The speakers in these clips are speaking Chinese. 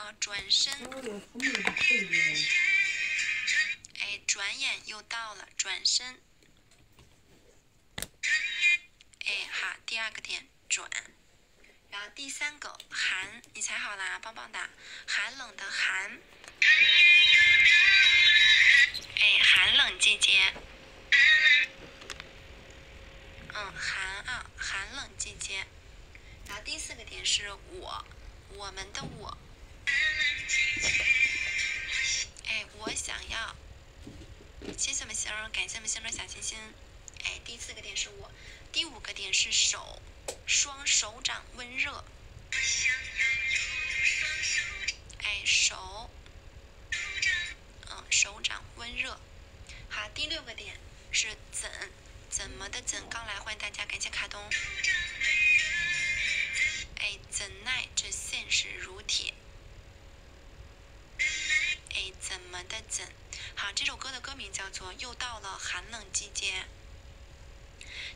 啊，转身。哎，转眼又到了，转身。哎，好，第二个点转。然后第三个寒，你猜好啦，棒棒哒，寒冷的寒。哎，寒冷季节。寒冷季节。然后第四个点是我们的我。哎，我想要。谢谢我们星儿，感谢我们星儿小心心。哎，第四个点是我。第五个点是手，双手掌温热。哎，手掌温热。好，第六个点是怎么的怎，刚来欢迎大家，感谢卡东。哎，怎奈这现实如铁。哎，怎么的怎。好，这首歌的歌名叫做又到了寒冷季节。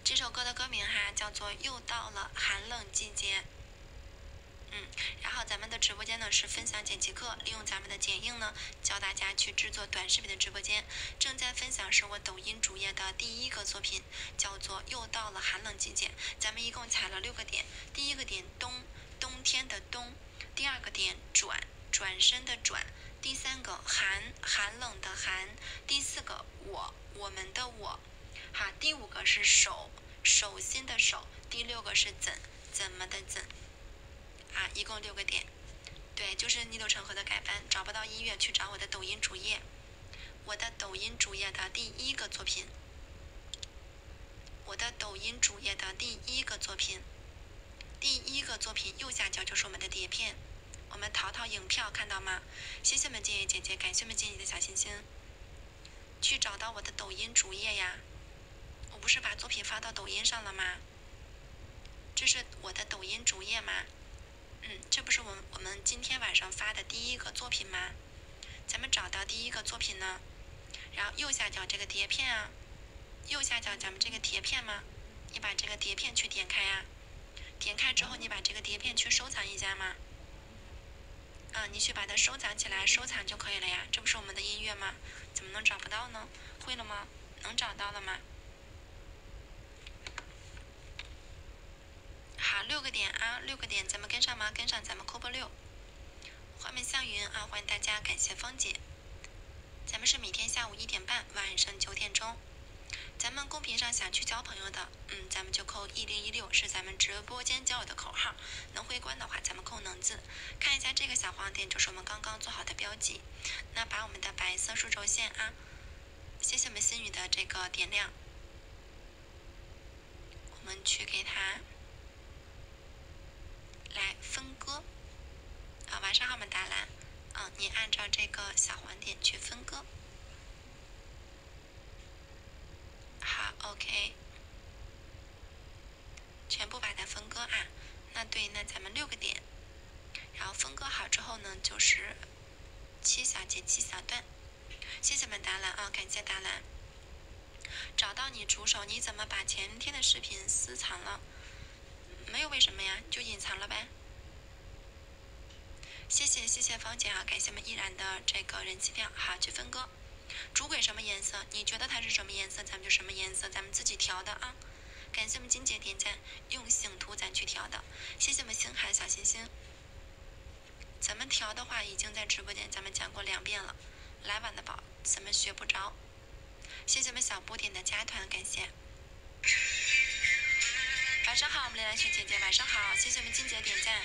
这首歌的歌名哈叫做又到了寒冷季节。然后咱们的直播间呢是分享剪辑课，利用咱们的剪映呢教大家去制作短视频的直播间。正在分享是我抖音主页的第一个作品，叫做又到了寒冷季节。咱们一共踩了6个点，第一个点冬天的冬，第二个点转身的转，第三个寒冷的寒，第四个我们的我。好，第五个是手心的手，第六个是怎么的怎。啊，一共6个点。对，就是逆流成河的改版，找不到音乐去找我的抖音主页，我的抖音主页的第一个作品，第一个作品右下角就是我们的碟片，我们淘影票看到吗？谢谢我们建议姐姐，感谢我们建议的小心心。去找到我的抖音主页呀，我不是把作品发到抖音上了吗？这是我的抖音主页吗？这不是我们今天晚上发的第一个作品吗？咱们找到第一个作品呢，然后右下角这个碟片啊，右下角咱们这个碟片吗？你把这个碟片去点开呀，点开之后你把这个碟片去收藏一下吗？你去把它收藏起来，收藏就可以了呀。这不是我们的音乐吗？怎么能找不到呢？会了吗？能找到了吗？好，6个点啊，6个点，咱们跟上吗？跟上，咱们扣波6。画面像云啊，欢迎大家，感谢芳姐。咱们是每天下午1点半，晚上9点钟。咱们公屏上想去交朋友的，咱们就扣1016，是咱们直播间交友的口号。能回关的话，咱们扣能字。看一下这个小黄点，就是我们刚刚做好的标记。那把我们的白色数轴线啊，谢谢我们心语的这个点亮，我们去给它来分割。晚上好，我们大蓝。你按照这个小黄点去分割。好 ，OK， 全部把它分割啊。那对，那咱们6个点，然后分割好之后呢，就是7小节7小段。谢谢我们达兰啊，感谢达兰。找到你助手，你怎么把前天的视频私藏了？没有为什么呀，就隐藏了呗。谢谢芳姐啊，感谢我们依然的这个人气票。好，去分割。主轨什么颜色？你觉得它是什么颜色，咱们就什么颜色，咱们自己调的啊。感谢我们金姐点赞，用醒图咱去调的。谢谢我们星海小星星。咱们调的话已经在直播间咱们讲过2遍了，来晚的宝咱们学不着。谢谢我们小波点的加团，感谢。晚上好，我们丽兰雪姐姐，晚上好，谢谢我们金姐点赞。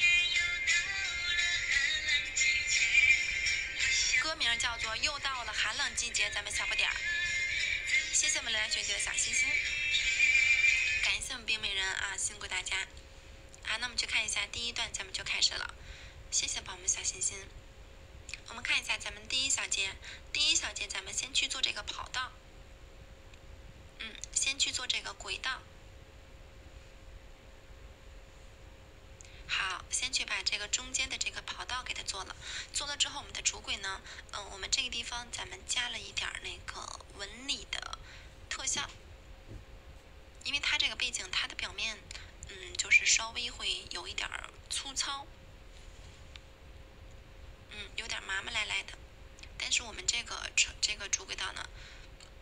歌名叫做又到了寒冷季节，咱们小不点儿。谢谢我们丽兰雪姐的小心心，感谢我们冰美人啊，辛苦大家啊。那我们去看一下第一段，咱们就开始了。谢谢宝宝们小心心。我们看一下咱们第一小节，咱们先去做这个跑道，先去做这个轨道。好，先去把这个中间的这个跑道给它做了。做了之后，我们的主轨呢，我们这个地方咱们加了一点那个纹理的特效，因为它这个背景它的表面，就是稍微会有一点粗糙。麻麻赖赖的。但是我们这个主轨道呢，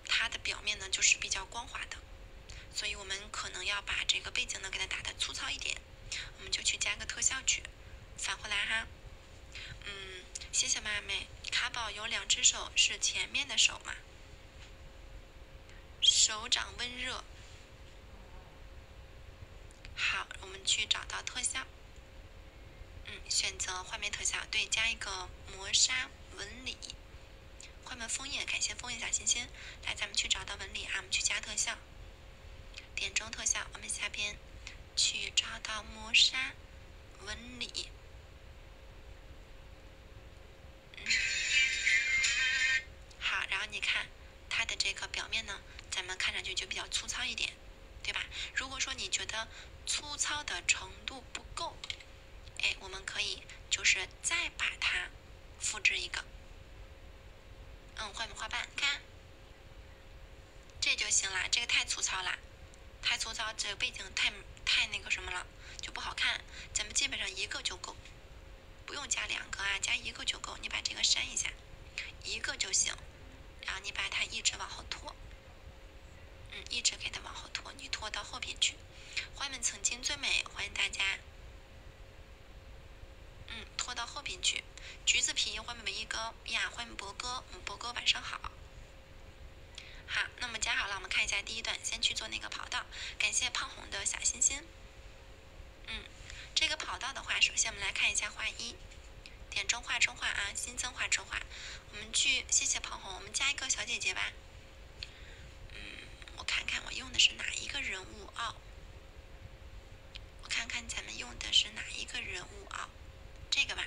它的表面呢就是比较光滑的，所以我们可能要把这个背景呢给它打得粗糙一点，我们就去加个特效去，返回来哈。谢谢妈妹。卡宝有2只手，是前面的手嘛？手掌温热。好，我们去找到特效。选择画面特效，对，加一个磨砂纹理。快门枫叶，感谢枫叶小心心。来，咱们去找到纹理啊，我们去加特效，点中特效，我们下边去找到磨砂纹理。好，然后你看它的这个表面呢，咱们看上去就比较粗糙一点，对吧？如果说你觉得粗糙的程度不够，我们可以就是再把它复制一个。画面花瓣，看，这就行了。这个太粗糙了，太粗糙，这个背景太那个什么了，就不好看。咱们基本上1个就够，不用加2个啊，加1个就够。你把这个删一下，1个就行。然后你把它一直往后拖，一直给它往后拖，你拖到后边去。画面曾经最美，欢迎大家。拖到后边去。橘子皮，画面唯一哥呀，欢迎博哥，博哥晚上好。好，那么加好了，我们看一下第一段，先去做那个跑道。感谢胖红的小心心。这个跑道的话，首先我们来看一下画一，点中画中画啊，新增画中画。我们去，谢谢胖红，我们加一个小姐姐吧。我看看我用的是哪一个人物哦。我看看咱们用的是哪一个人物哦，这个吧。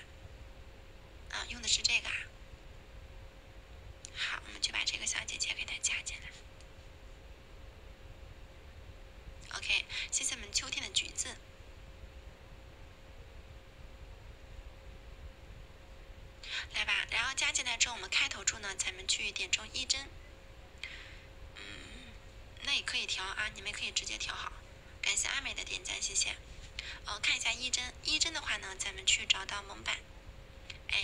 用的是这个啊。好，我们就把这个小姐姐给它加进来。OK， 谢谢我们秋天的橘子。来吧，然后加进来之后，我们开头处呢，咱们去点中1帧。那也可以调啊，你们可以直接调好。感谢阿美的点赞，谢谢。看一下1帧，1帧的话呢，咱们去找到蒙版，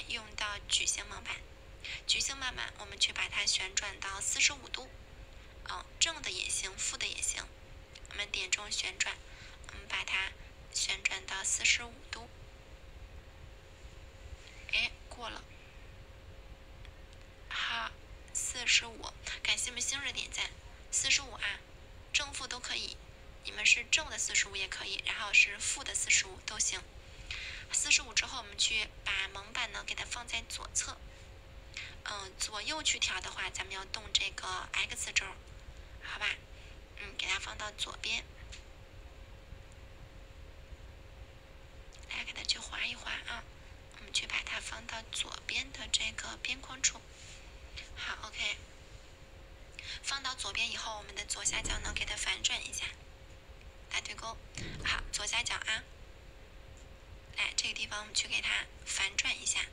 用到矩形蒙版。矩形蒙版，我们去把它旋转到45度，正的也行，负的也行。我们点中旋转，我们把它旋转到45度。过了。好，45，感谢我们星日点赞，45啊，正负都可以。你们是正的45也可以，然后是负的45都行。45之后，我们去把蒙版呢给它放在左侧。左右去调的话，咱们要动这个 X 轴，好吧？给它放到左边，来给它去划一划啊。我们去把它放到左边的这个边框处。好 ，OK。放到左边以后，我们的左下角呢给它反转一下，大对勾。好，左下角啊，来这个地方我们去给它反转一下。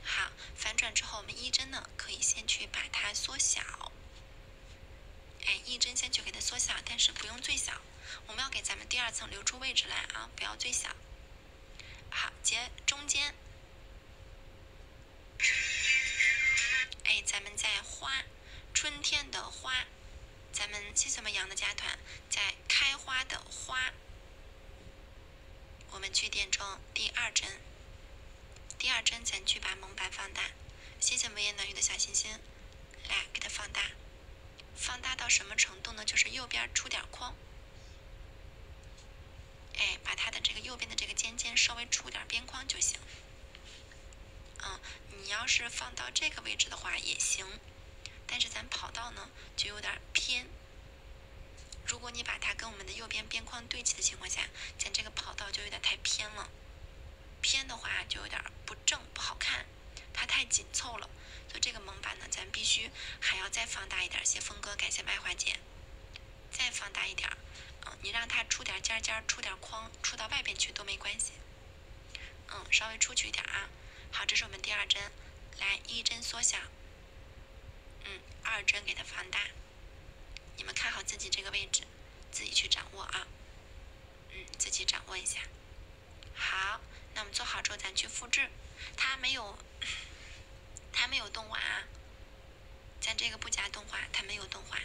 好，反转之后，我们1帧呢可以先去把它缩小。1帧先去给它缩小，但是不用最小，我们要给咱们第2层留出位置来啊，不要最小。好，接中间。咱们在花，春天的花，咱们谢谢我们羊的加团，在开花的花，我们去点中第2帧。第2帧咱去把蒙版放大，谢谢微言暖语的小心心，来给它放大。放大到什么程度呢？就是右边出点框，把它的这个右边的这个尖尖稍微出点边框就行。你要是放到这个位置的话也行，但是咱跑道呢就有点偏。如果你把它跟我们的右边边框对齐的情况下，咱这个跑道就有点太偏了。偏的话就有点不正，不好看，它太紧凑了。所以这个蒙版呢，咱必须还要再放大一点。谢峰哥，感谢麦花姐，再放大一点。你让它出点尖尖，出点框，出到外边去都没关系。稍微出去一点啊。好，这是我们第2帧，来1帧缩小，2帧给它放大。你们看好自己这个位置，自己去掌握啊。自己掌握一下。好，那我们做好之后咱去复制，它没有动画啊，咱这个不加动画，它没有动画。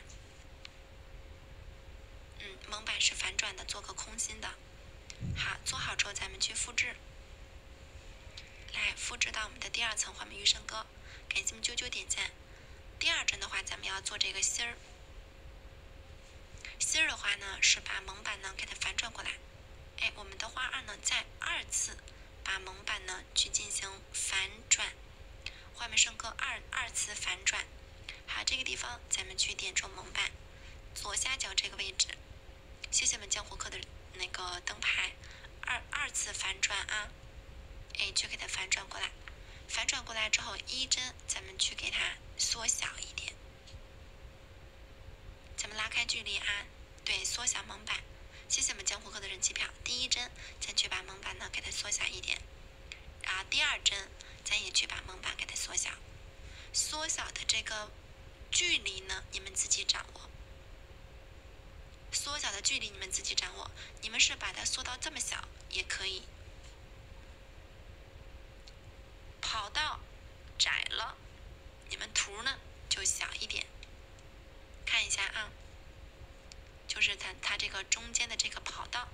蒙版是反转的，做个空心的。好，做好之后咱们去复制，来复制到我们的第2层画面余声歌，感谢我们啾点赞。第2帧的话，咱们要做这个心儿。心儿的话呢，是把蒙版呢给它反转过来。我们的画2呢，再2次把蒙版呢去进行反转，画面声歌二次反转。好，这个地方咱们去点中蒙版左下角这个位置，谢谢我们江湖课的那个灯牌，二次反转啊，去给它反转过来。反转过来之后，1帧咱们去给它缩小一点，咱们拉开距离啊，对，缩小蒙版。谢谢我们江湖课的人气票。第1帧咱去把蒙版呢给它缩小一点，然后第2帧咱也去把蒙版给它缩小。缩小的这个距离呢，你们自己掌握。缩小的距离你们自己掌握，你们是把它缩到这么小也可以。跑道窄了，你们图呢就小一点。看一下啊，就是它这个中间的这个跑道，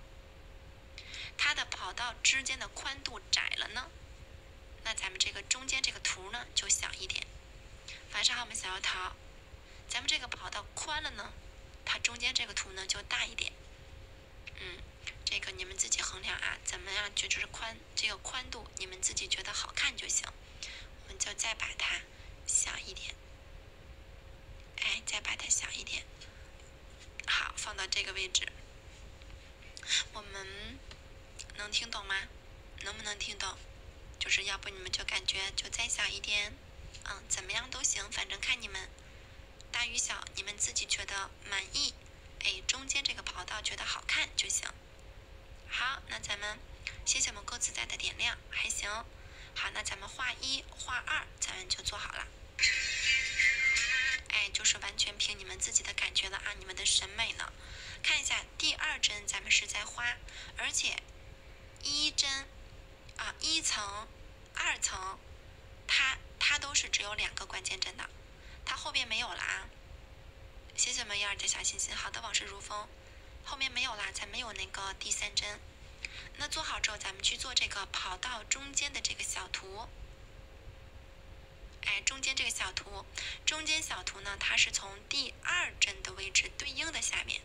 它的跑道之间的宽度窄了呢，那咱们这个中间这个图呢就小一点。晚上好，我们小油桃，咱们这个跑道宽了呢，它中间这个图呢就大一点。这个你们自己衡量啊，怎么样就是这个宽度你们自己觉得好看就行。我们就再把它小一点，再把它小一点。好，放到这个位置。我们能听懂吗？能不能听懂？就是要不你们就感觉就再小一点，怎么样都行，反正看你们。大与小你们自己觉得满意，中间这个跑道觉得好看就行。好，那咱们谢谢我们各自在的点亮，还行。好，那咱们画1、画2，咱们就做好了。就是完全凭你们自己的感觉了啊，你们的审美呢。看一下第2帧咱们是在画，而且1帧啊，1层、2层，它都是只有2个关键帧的，它后边没有了啊。谢谢我们1、2的小心心。好的，往事如风，后面没有啦，才没有那个第3帧。那做好之后，咱们去做这个跑道中间的这个小图。中间这个小图，中间小图呢，它是从第2帧的位置对应的下面，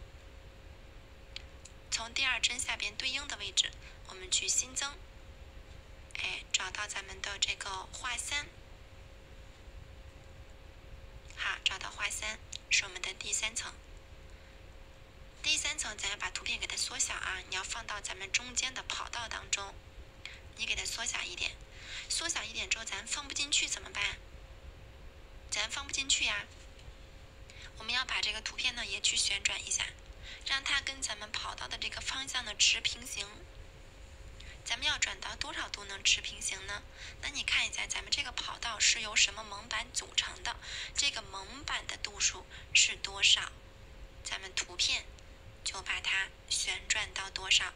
从第2帧下边对应的位置，我们去新增，找到咱们的这个画3，好，找到画3是我们的第3层。第3层咱要把图片给它缩小啊，你要放到咱们中间的跑道当中，你给它缩小一点，缩小一点之后咱放不进去怎么办？咱放不进去呀，我们要把这个图片呢也去旋转一下，让它跟咱们跑道的这个方向呢持平行。咱们要转到多少度能持平行呢？那你看一下咱们这个跑道是由什么蒙版组成的，这个蒙版的度数是多少，咱们图片就把它旋转到多少。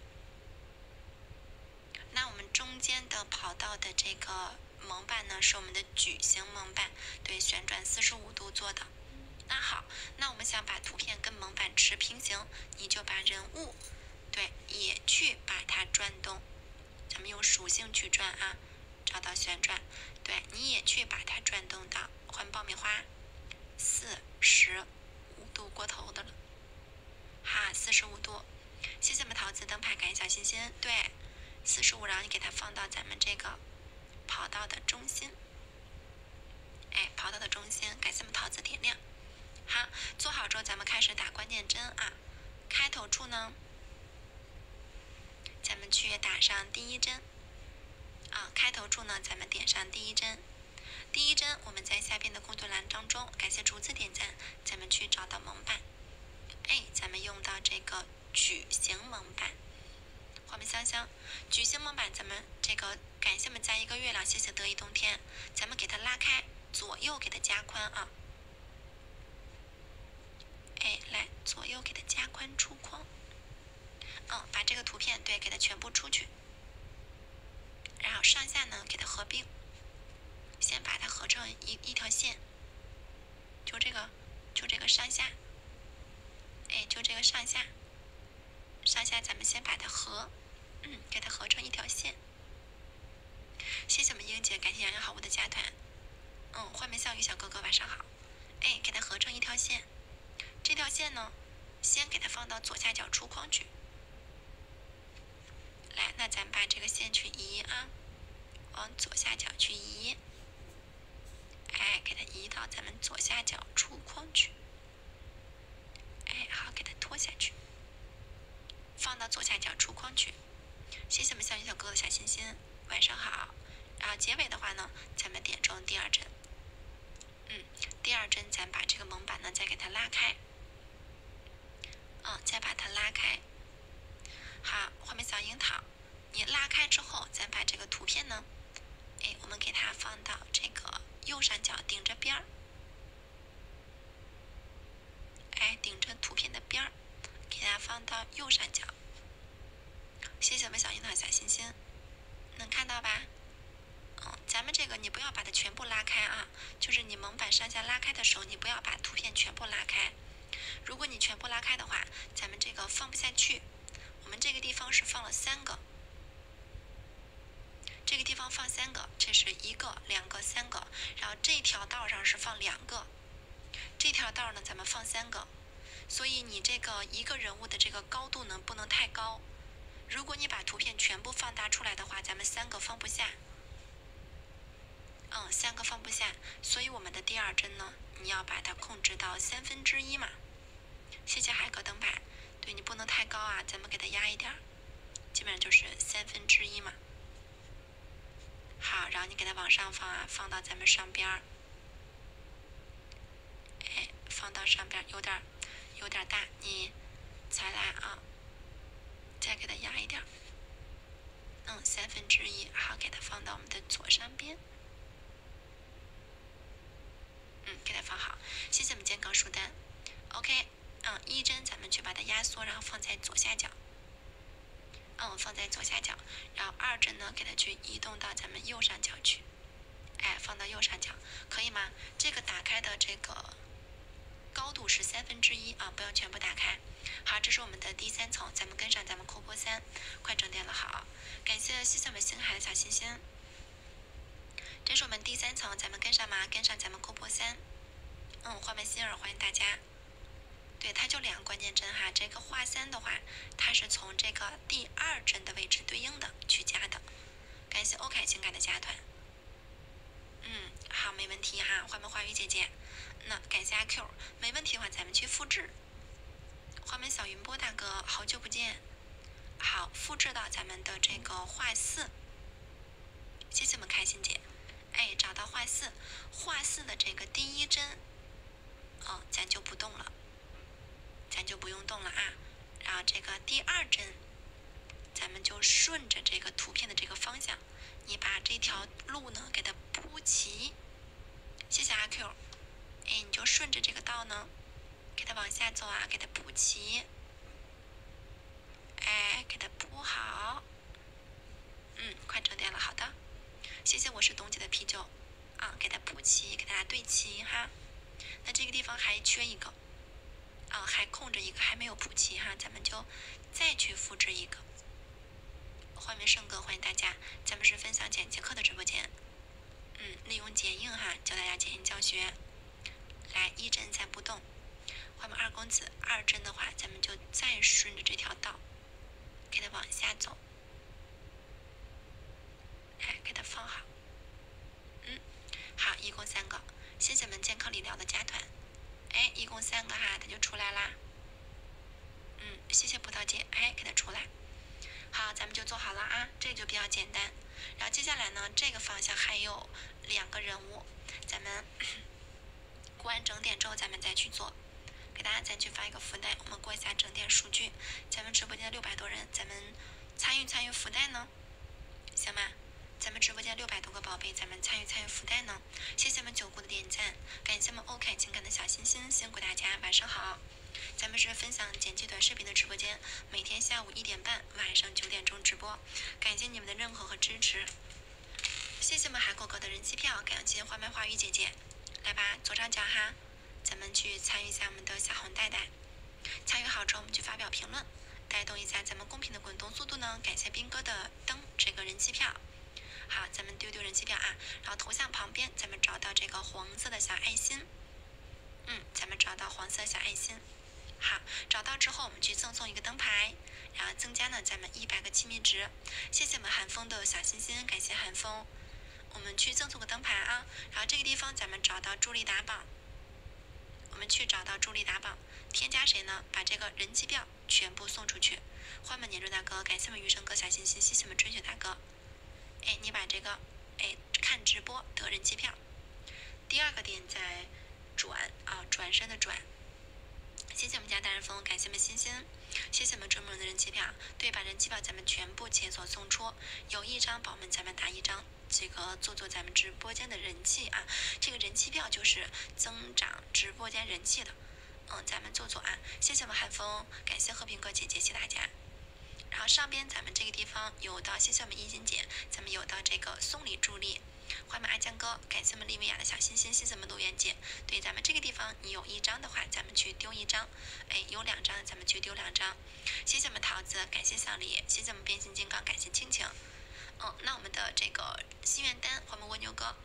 那我们中间的跑道的这个蒙版呢是我们的矩形蒙版，对，旋转45度做的。那好，那我们想把图片跟蒙版持平行，你就把人物，对，也去把它转动，咱们用属性去转啊，找到旋转，对，你也去把它转动到换爆米花45度过头的了，哈，45度，谢谢我们桃子灯牌，感谢小心心，对，45，然后你给它放到咱们这个跑道的中心，跑道的中心，感谢我们桃子点亮。好，做好之后咱们开始打关键帧啊，开头处呢，咱们去打上第1帧啊，开头处呢咱们点上第1帧，第1帧我们在下边的工作栏当中，感谢竹子点赞，咱们去找到蒙版，咱们用到这个矩形蒙版，画面香香，矩形蒙版咱们这个感谢我们加1个月亮，谢谢得意冬天，咱们给它拉开，左右给它加宽啊，来左右给它加宽出框，把这个图片对给它全部出去，然后上下呢给它合并，先把它合成一条线，就这个上下，就这个上下咱们先把它给它合成一条线。谢谢我们英姐，感谢洋洋好我的加团。画面小雨小哥哥晚上好。给它合成一条线，这条线呢，先给它放到左下角出框去。来，那咱们把这个线去移啊，往左下角去移，给它移到咱们左下角出框去。好，给它拖下去，放到左下角出框去。谢谢我们小雨小哥哥的小心心，晚上好。然后结尾的话呢，咱们点中第二针。第二针咱把这个蒙版呢再给它拉开，再把它拉开。好，画面小樱桃，你拉开之后，咱把这个图片呢，我们给它放到这个右上角顶着边儿，顶着图片的边儿，给它放到右上角。谢谢我们小樱桃小心心，能看到吧？咱们这个你不要把它全部拉开啊，就是你蒙版上下拉开的时候，你不要把图片全部拉开。如果你全部拉开的话，咱们这个放不下去。我们这个地方是放了3个，这个地方放3个，这是1个、2个、3个，然后这条道上是放2个，这条道呢咱们放3个，所以你这个一个人物的这个高度呢不能太高。如果你把图片全部放大出来的话，咱们3个放不下。3个放不下，所以我们的第二针呢，你要把它控制到1/3嘛。谢谢海哥灯牌，对你不能太高啊，咱们给它压一点，基本上就是1/3嘛。好，然后你给它往上放啊，放到咱们上边儿，放到上边有点大，你再来啊，再给它压一点，1/3，好，给它放到我们的左上边。给它放好，谢谢我们健康书单。OK，一针咱们去把它压缩，然后放在左下角。放在左下角，然后2针呢，给它去移动到咱们右上角去，放到右上角，可以吗？这个打开的这个高度是1/3啊，不要全部打开。好，这是我们的第3层，咱们跟上咱们扩波3，快整点了，好，感谢谢谢我们星海的小心心。这是我们第3层，咱们跟上吗？跟上咱们扩波3。画面希尔，欢迎大家。对，它就2个关键针哈。这个画3的话，它是从这个第2针的位置对应的去加的。感谢欧凯情感的加团。好，没问题哈。画面花语姐姐，那感谢阿 Q， 没问题的话咱们去复制。画面小云波大哥，好久不见。好，复制到咱们的这个画4。谢谢我们开心姐。找到画4的这个第1针，咱就不动了，咱就不用动了啊。然后这个第2针，咱们就顺着这个图片的这个方向，你把这条路呢给它铺齐。谢谢阿 Q， 你就顺着这个道呢，给它往下走啊，给它铺齐，给它铺好。快整点了，好的。谢谢，我是冬季的啤酒，给它铺齐，给大家对齐哈。那这个地方还缺一个，还空着一个，还没有铺齐哈，咱们就再去复制一个。画面圣哥，欢迎大家，咱们是分享剪辑课的直播间，利用剪映哈，教大家剪映教学。来1针咱不动，画面2公子，2针的话，咱们就再顺着这条道，给它往下走。给它放好。好，一共3个，谢谢我们健康理疗的加团。一共3个哈，它就出来啦。谢谢葡萄姐，给它出来。好，咱们就做好了啊，这个就比较简单。然后接下来呢，这个方向还有2个人物，咱们过完整点之后，咱们再去做。给大家再去发一个福袋，我们过一下整点数据。咱们直播间600多人，咱们参与福袋呢，行吗？咱们直播间600多个宝贝，咱们参与福袋呢。谢谢我们9姑的点赞，感谢我们欧凯情感的小心心，辛苦大家，晚上好。咱们是分享剪辑短视频的直播间，每天下午1点半，晚上9点钟直播。感谢你们的认可和支持。谢谢我们韩国哥的人气票，感谢花麦花语姐姐。来吧，左上角哈，咱们去参与一下我们的小红带带。参与好之后，我们去发表评论，带动一下咱们公屏的滚动速度呢。感谢斌哥的灯这个人气票。好，咱们丢人气票啊，然后头像旁边咱们找到这个黄色的小爱心。咱们找到黄色小爱心。好，找到之后我们去赠送一个灯牌，然后增加呢咱们100个亲密值。谢谢我们韩风的小心心，感谢韩风。我们去赠送个灯牌啊，然后这个地方咱们找到助力打榜，我们去找到助力打榜，添加谁呢？把这个人气票全部送出去。欢迎年终大哥，感谢我们余生哥小心心，谢谢我们春雪大哥。你把这个看直播得人气票。第二个点在转身的转。谢谢我们家大人风，感谢我们欣欣，谢谢我们追梦人的人气票。对，把人气票咱们全部解锁送出，有1张宝们咱们打1张，这个做咱们直播间的人气啊。这个人气票就是增长直播间人气的，咱们做啊。谢谢我们韩风，感谢和平哥姐姐，谢谢大家。然后上边咱们这个地方有到，谢谢我们一心姐，咱们有到这个送礼助力。欢迎阿江哥，感谢我们利维亚的小心心，谢谢我们陆媛姐。对，咱们这个地方你有1张的话，咱们去丢1张；有2张，咱们去丢2张。谢谢我们桃子，感谢小李，谢谢我们变形金刚，感谢亲情。那我们的这个心愿单，欢迎蜗牛哥，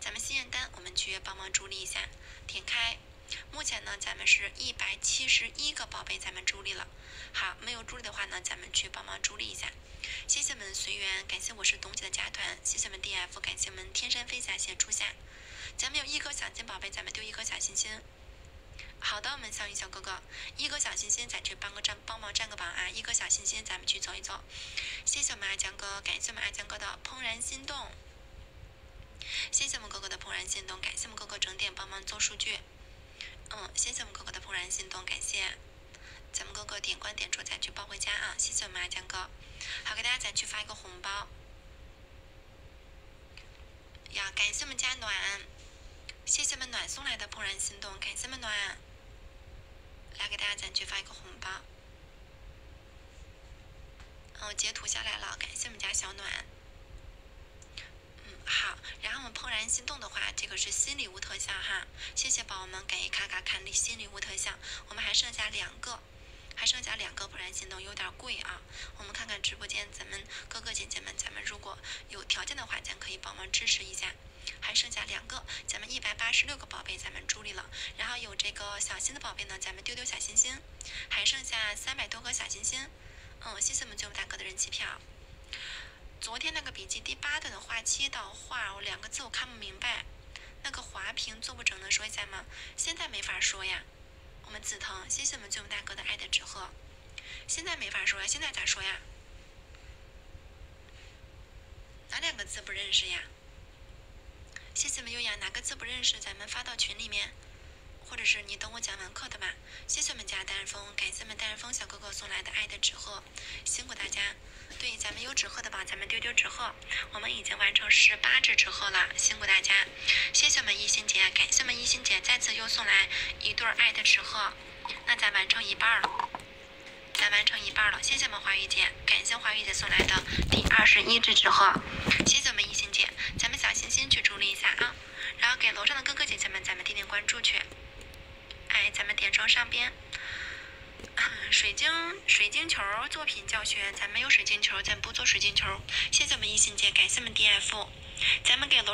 咱们心愿单我们去帮忙助力一下，点开。目前呢，咱们是171个宝贝，咱们助力了。好，没有助力的话呢，咱们去帮忙助力一下。谢谢我们随缘，感谢我是董姐的家团，谢谢我们 DF， 感谢我们天山飞侠，谢谢初夏。咱们有1颗奖金宝贝，咱们丢1颗小心心。好的，我们小雨小哥哥，1颗小心心，咱去帮忙占个榜啊！1颗小心心，咱们去走一走。谢谢我们阿江哥，感谢我们阿江哥的怦然心动。谢谢我们哥哥的怦然心动，感谢我们哥哥整点帮忙做数据。谢谢我们哥哥的怦然心动，感谢咱们哥哥点关点出咱去抱回家啊！谢谢我们阿江哥，好，给大家咱去发一个红包。呀，感谢我们家暖，谢谢我们暖送来的怦然心动，感谢我们暖，来给大家咱去发一个红包。我截图下来了，感谢我们家小暖。好，然后我们怦然心动的话，这个是新礼物特效哈，谢谢宝宝们给卡看新礼物特效，我们还剩下2个，怦然心动有点贵啊。我们看看直播间咱们哥哥姐姐们，咱们如果有条件的话，咱可以帮忙支持一下。还剩下2个，咱们186个宝贝咱们助力了，然后有这个小心的宝贝呢，咱们丢小心心，还剩下300多颗小心心。谢谢我们最后大哥的人气票。昨天那个笔记第8段的画切到画，我2个字我看不明白，那个滑屏做不整能说一下吗？现在没法说呀。我们紫藤，谢谢我们最后大哥的爱的纸鹤。现在没法说呀，现在咋说呀？哪2个字不认识呀？谢谢我们优雅，哪个字不认识咱们发到群里面，或者是你等我讲完课的吧。谢谢我们家单人风，感谢我们单人风小哥哥送来的爱的纸鹤，辛苦大家。对，咱们有纸鹤的吧，咱们丢纸鹤，我们已经完成18只纸鹤了，辛苦大家。谢谢我们一心姐，感谢我们一心姐再次又送来1对爱的纸鹤，那咱完成一半了，谢谢我们华玉姐，感谢华玉姐送来的第21只纸鹤，谢谢我们一心姐，咱们小心心去助力一下啊，然后给楼上的哥哥姐姐们咱们点关注去，咱们点上边。水晶球作品教学，咱没有水晶球，咱不做水晶球。谢谢我们一心姐，感谢我们 DF， 咱们给楼